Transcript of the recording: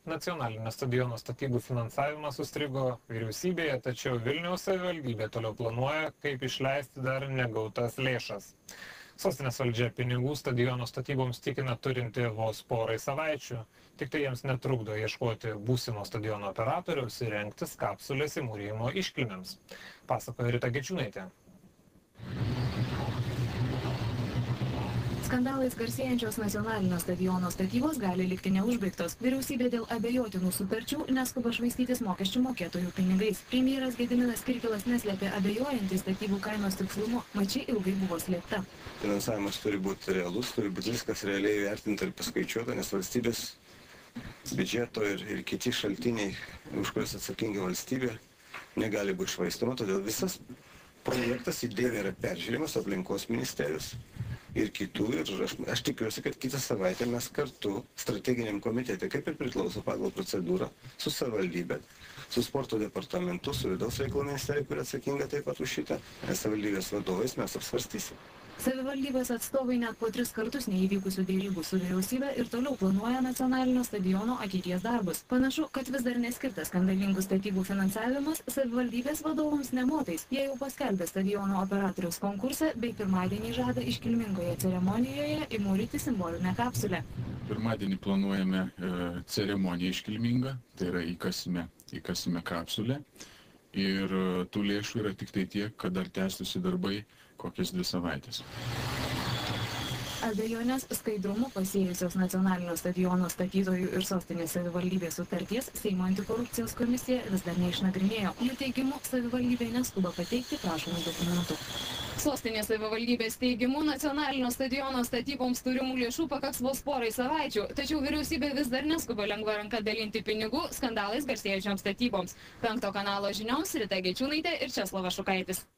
nacionalinio stadiono statybų finansavimas užstrigo vyriausybėje, tačiau Vilniaus savivaldybė toliau planuoja, kaip išleisti dar negautas lėšas. Sostinės valdžia pinigų stadiono statyboms tikina turinti vos porai savaičių, tik tai jiems netrukdo ieškoti būsimo stadiono operatoriaus ir rengtis kapsulės įmūrijimo iškilmėms. Pasakoja Rita Gečiūnaitė. Skandalais garsėjančios nacionalinio stadiono statybos gali likti neužbaigtos. Vyriausybė dėl abejotinų sutarčių neskuba švaistytis mokesčių mokėtojų pinigais. Premjeras Gediminas Kirkilas neslėpė abejojantį statybų kainos tikslumu, mat ši ilgai buvo slėpta. Finansavimas turi būti realus, turi būti viskas realiai vertinta ir paskaičiuota, nes valstybės biudžeto ir kiti šaltiniai, už kuriuos atsakinga valstybė, negali būti švaistoma, todėl visas projektas idėja yra peržiūrimas aplinkos ministerijos ir kitų, ir aš tikiuosi, kad kitą savaitę mes kartu strateginiam komitete, kaip ir priklauso pagal procedūrą, su savivaldybė, su sporto departamentu, su vidaus reikalų ministerija, kuri atsakinga taip pat už šitą, savivaldybės vadovais mes apsvarstysim. Savivaldybės atstovai net po 3 kartus neįvykusių dėrybų su vyriausybė ir toliau planuoja nacionalinio stadiono ateities darbus. Panašu, kad vis dar neskirtas skandalingų statybų finansavimas savivaldybės vadovams nemotais. Jie jau paskelbė stadiono operatoriaus konkursą bei pirmadienį žada iškilmingoje ceremonijoje įmūryti simbolinę kapsulę. Pirmadienį planuojame ceremoniją iškilmingą, tai yra įkasime kapsulę. Ir tų lėšų yra tik tai tiek, kad dar tęstųsi darbai kokias 2 savaitės. Abejonės skaidrumu pasėjusios nacionalinio stadiono statytojų ir sostinės savivaldybės sutarties Seimo antikorupcijos komisija vis dar neišnagrinėjo. Jų teigimu, savivaldybė neskuba pateikti prašomų dokumentų. Sostinės savivaldybės teigimu, nacionalinio stadiono statyboms turimų lėšų pakaks vos porai savaičių, tačiau vyriausybė vis dar neskuba lengva ranka dalinti pinigų skandalais garsėjančioms statyboms. 5 kanalo žinioms Rita Gečiūnaitė ir Česlovas Šukaitis.